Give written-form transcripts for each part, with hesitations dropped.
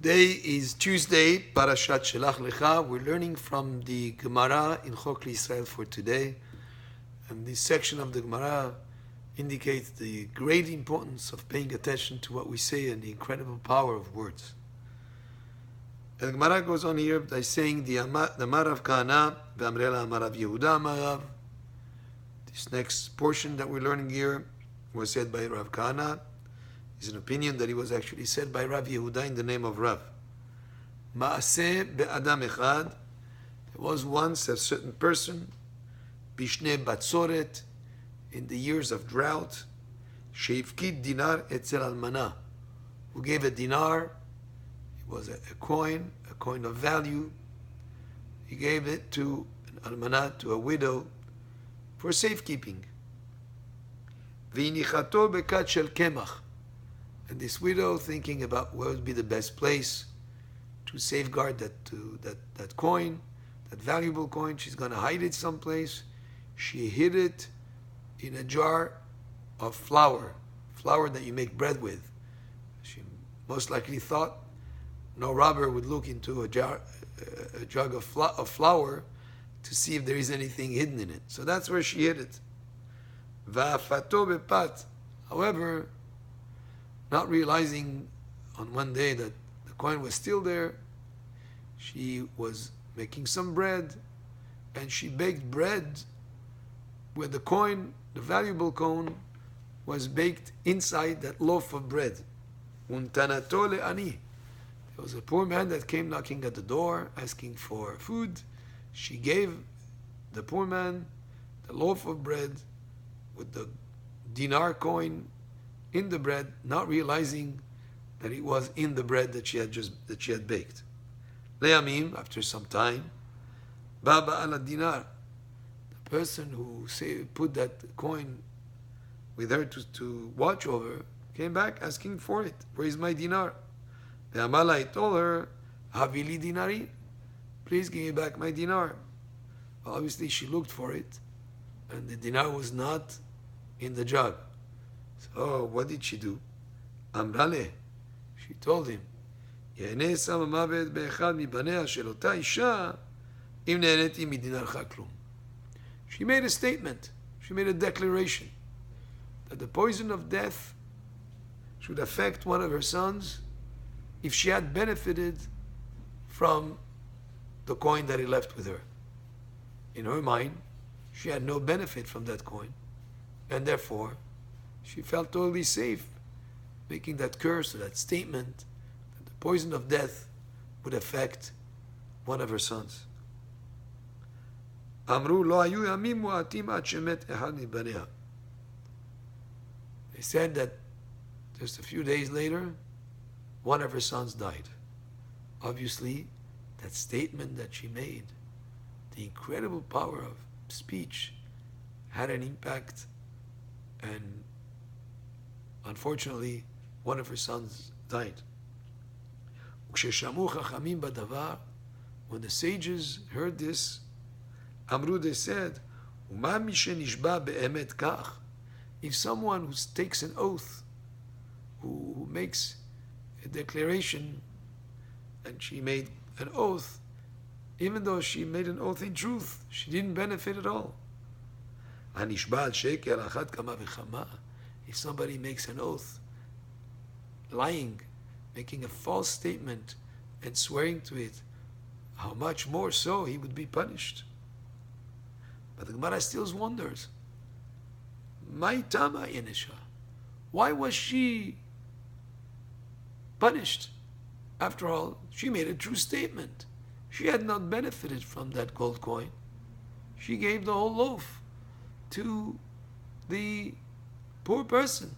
Today is Tuesday, Parashat Shelach Lecha. We're learning from the Gemara in Chok L'Yisrael for today. And this section of the Gemara indicates the great importance of paying attention to what we say and the incredible power of words. And the Gemara goes on here by saying the Amar Rav Kahana, V'amrela Amar Rav Yehuda Amar Rav. This next portion that we're learning here was said by Rav Kahana. It's an opinion that it was actually said by Rav Yehuda in the name of Rav. Ma'aseh be'adam echad. There was once a certain person, Bishne Batzoret, in the years of drought, Sheifkid dinar etzel almana, who gave a dinar. It was a coin of value. He gave it to an almana, to a widow, for safekeeping. V'inichato bekat shel kemach. And this widow, thinking about where would be the best place to safeguard that coin, that valuable coin, she's going to hide it someplace. She hid it in a jar of flour that you make bread with. She most likely thought no robber would look into a jug of flour to see if there is anything hidden in it. So that's where she hid it. Va'afato bepat. However, not realizing on one day that the coin was still there, she was making some bread, and she baked bread where the coin, the valuable coin, was baked inside that loaf of bread. Untanato le'ani. There was a poor man that came knocking at the door, asking for food. She gave the poor man the loaf of bread with the dinar coin in the bread, not realizing that it was in the bread that she had baked. Le'amim, after some time, Baba ala dinar, the person who put that coin with her to watch over, came back asking for it. Where is my dinar? The Amalai told her, Havili dinari, please give me back my dinar. Well, obviously she looked for it, and the dinar was not in the jug. So what did she do? Amrale, she told him, she made a statement, she made a declaration that the poison of death should affect one of her sons if she had benefited from the coin that he left with her. In her mind, she had no benefit from that coin, and therefore she felt totally safe making that curse or that statement that the poison of death would affect one of her sons. Amru lo hayu yamim mu'atim ad shemet echad mibanea. They said that just a few days later, one of her sons died. Obviously, that statement that she made, the incredible power of speech, had an impact, and unfortunately, one of her sons died. When the sages heard this, Amru, they said, if someone who takes an oath, who makes a declaration, and she made an oath, even though she made an oath in truth, she didn't benefit at all. If somebody makes an oath, lying, making a false statement, and swearing to it, how much more so he would be punished. But the Gemara still wonders, why was she punished? After all, she made a true statement. She had not benefited from that gold coin. She gave the whole loaf to the poor person,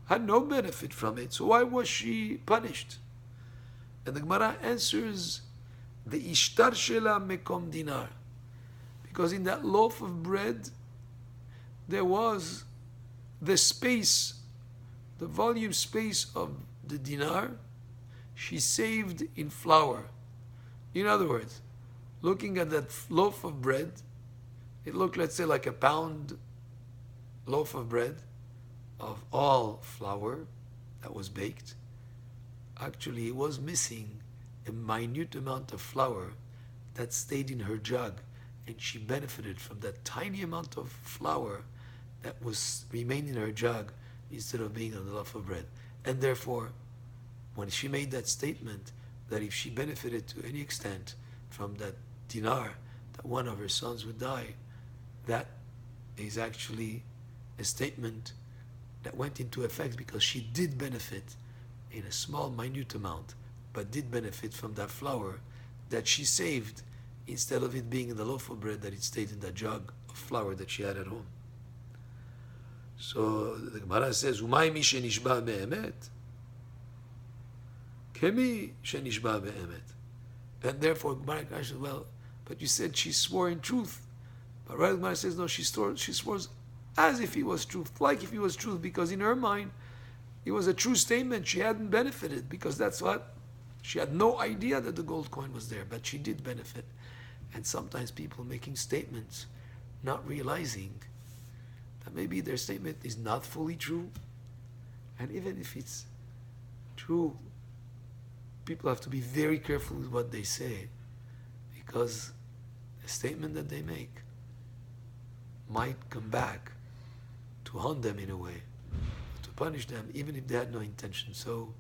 had no benefit from it. So why was she punished? And the Gemara answers, the ishtar shela mekom dinar. Because in that loaf of bread, there was the space, the volume space of the dinar, she saved in flour. In other words, looking at that loaf of bread, it looked, let's say, like a pound loaf of bread of all flour that was baked. Actually, it was missing a minute amount of flour that stayed in her jug, and she benefited from that tiny amount of flour that was remained in her jug instead of being on the loaf of bread. And therefore, when she made that statement that if she benefited to any extent from that dinar, that one of her sons would die, that is actually a statement that went into effect because she did benefit in a small, minute amount, but did benefit from that flour that she saved instead of it being in the loaf of bread that it stayed in that jug of flour that she had at home. So the Gemara says, "Umay mi shenishba be'emet, kemi shenishba be'emet." And therefore, Gemara says, "Well, but you said she swore in truth." But Rabbi Gemara says, "No, she swore as if it was truth, like if it was truth, because in her mind, it was a true statement. She hadn't benefited because that's what she had no idea that the gold coin was there, but she did benefit." And sometimes people making statements, not realizing that maybe their statement is not fully true. And even if it's true, people have to be very careful with what they say, because the statement that they make might come back to haunt them in a way, to punish them, even if they had no intention. So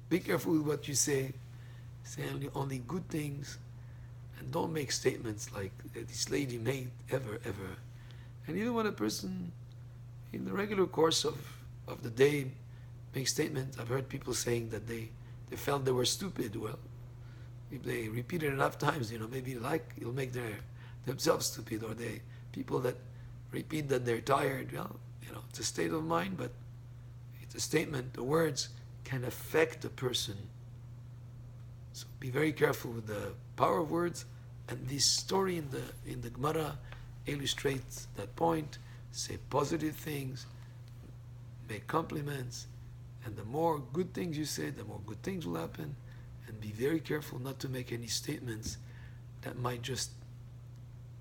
be careful with what you say. Say only good things, and don't make statements like this lady made ever. And even when a person in the regular course of the day makes statements, I've heard people saying that they felt they were stupid. Well, if they repeat it enough times, maybe it'll make themselves stupid, or people that repeat that they're tired. Well, it's a state of mind, but it's a statement. The words can affect the person. So be very careful with the power of words. And this story in the Gemara illustrates that point. Say positive things, make compliments, and the more good things you say, the more good things will happen. And be very careful not to make any statements that might just,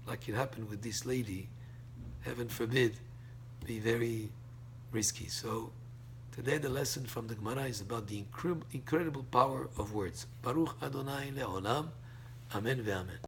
like it happened with this lady, heaven forbid, be very risky. So today the lesson from the Gemara is about the incredible power of words. Baruch Adonai le'olam. Amen ve'amen.